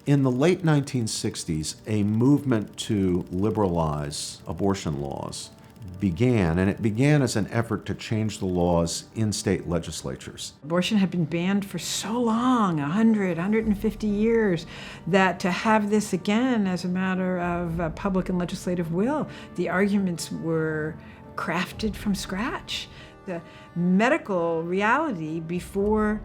In the late 1960s, a movement to liberalize abortion laws began, and it began as an effort to change the laws in state legislatures. Abortion had been banned for so long, 100, 150 years, that to have this again as a matter of public and legislative will, the arguments were crafted from scratch. The medical reality before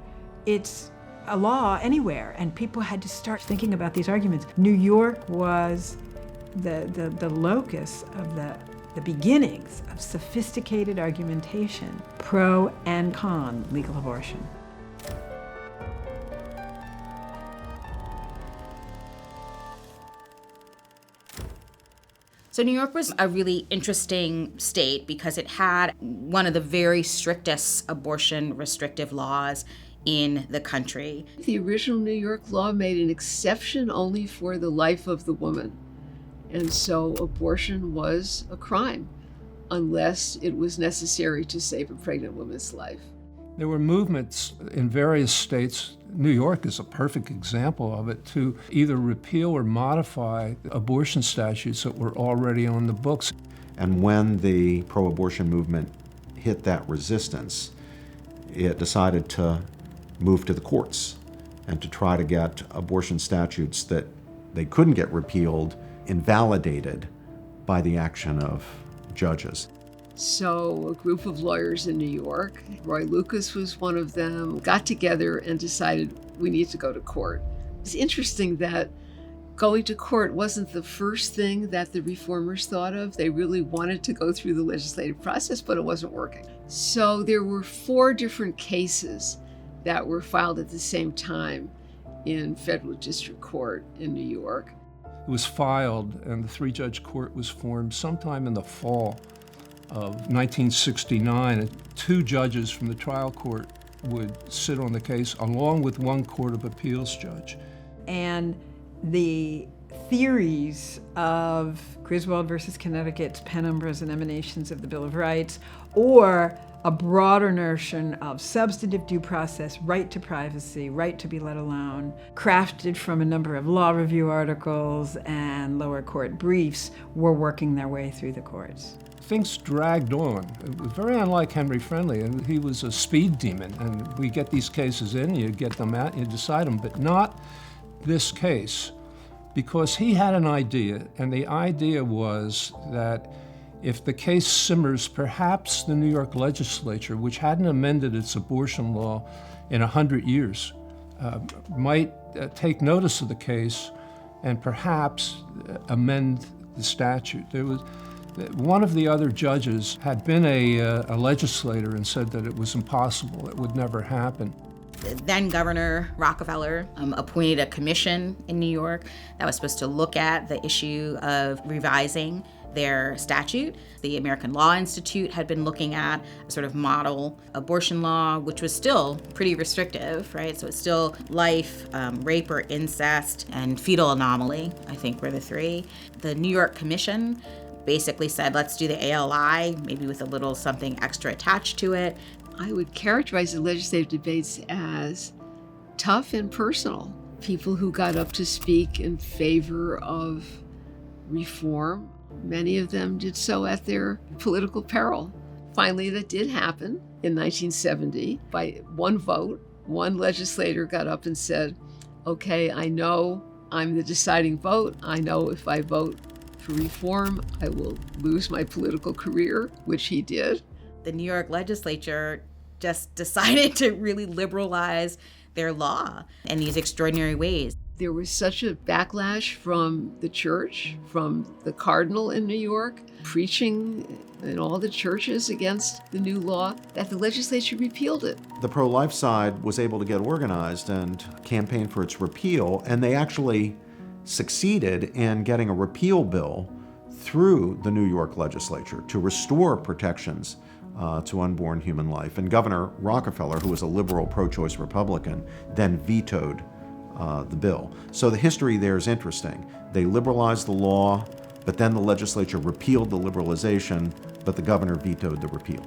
it's a law anywhere, and people had to start thinking about these arguments. New York was the locus of the beginnings of sophisticated argumentation, pro and con legal abortion. So New York was a really interesting state because it had one of the very strictest abortion restrictive laws in the country. The original New York law made an exception only for the life of the woman. And so abortion was a crime unless it was necessary to save a pregnant woman's life. There were movements in various states, New York is a perfect example of it, to either repeal or modify abortion statutes that were already on the books. And when the pro-abortion movement hit that resistance, it decided to move to the courts and to try to get abortion statutes that they couldn't get repealed invalidated by the action of judges. So a group of lawyers in New York, Roy Lucas was one of them, got together and decided we need to go to court. It's interesting that going to court wasn't the first thing that the reformers thought of. They really wanted to go through the legislative process, but it wasn't working. So there were 4 different cases that were filed at the same time in federal district court in New York. It was filed, and the 3-judge court was formed sometime in the fall of 1969. And 2 judges from the trial court would sit on the case, along with 1 Court of Appeals judge. And the theories of Griswold versus Connecticut's penumbras and emanations of the Bill of Rights, or a broader notion of substantive due process, right to privacy, right to be let alone, crafted from a number of law review articles and lower court briefs, were working their way through the courts. Things dragged on. It was very unlike Henry Friendly, and he was a speed demon, and we get these cases in, you get them out, you decide them, but not this case, because he had an idea, and the idea was that if the case simmers, perhaps the New York legislature, which hadn't amended its abortion law in 100 years, might take notice of the case and perhaps amend the statute. There was one of the other judges had been a legislator and said that it was impossible, it would never happen. Then Governor Rockefeller appointed a commission in New York that was supposed to look at the issue of revising their statute. The American Law Institute had been looking at a sort of model abortion law, which was still pretty restrictive, right? So it's still life, rape or incest, and fetal anomaly, I think were the 3. The New York Commission basically said, let's do the ALI, maybe with a little something extra attached to it. I would characterize the legislative debates as tough and personal. People who got up to speak in favor of reform, many of them did so at their political peril. Finally, that did happen in 1970. By 1 vote, 1 legislator got up and said, okay, I know I'm the deciding vote. I know if I vote for reform, I will lose my political career, which he did. The New York legislature just decided to really liberalize their law in these extraordinary ways. There was such a backlash from the church, from the cardinal in New York, preaching in all the churches against the new law, that the legislature repealed it. The pro-life side was able to get organized and campaign for its repeal, and they actually succeeded in getting a repeal bill through the New York legislature to restore protections to unborn human life. And Governor Rockefeller, who was a liberal pro-choice Republican, then vetoed the bill. So the history there is interesting. They liberalized the law, but then the legislature repealed the liberalization, but the governor vetoed the repeal.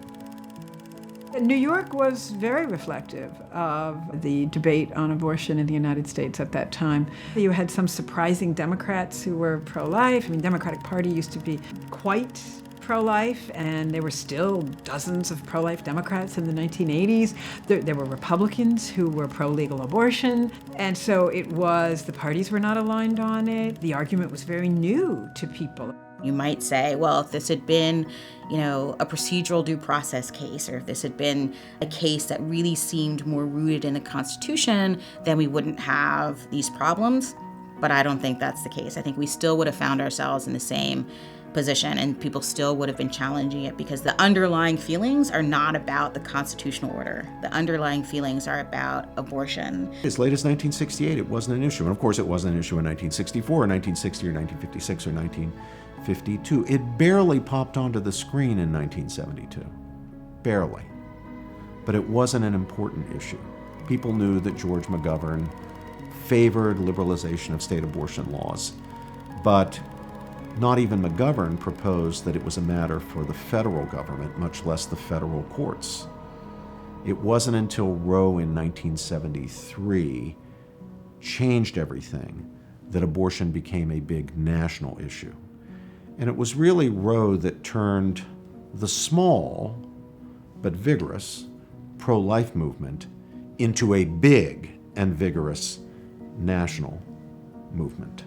New York was very reflective of the debate on abortion in the United States at that time. You had some surprising Democrats who were pro-life. I mean, Democratic Party used to be quite pro-life, and there were still dozens of pro-life Democrats in the 1980s. There were Republicans who were pro-legal abortion, and so it was, the parties were not aligned on it. The argument was very new to people. You might say, well, if this had been, a procedural due process case, or if this had been a case that really seemed more rooted in the Constitution, then we wouldn't have these problems. But I don't think that's the case. I think we still would have found ourselves in the same position, and people still would have been challenging it because the underlying feelings are not about the constitutional order. The underlying feelings are about abortion. As late as 1968, it wasn't an issue. And of course, it wasn't an issue in 1964, or 1960, or 1956, or 1952. It barely popped onto the screen in 1972. Barely. But it wasn't an important issue. People knew that George McGovern favored liberalization of state abortion laws, but not even McGovern proposed that it was a matter for the federal government, much less the federal courts. It wasn't until Roe in 1973 changed everything that abortion became a big national issue. And it was really Roe that turned the small but vigorous pro-life movement into a big and vigorous national movement.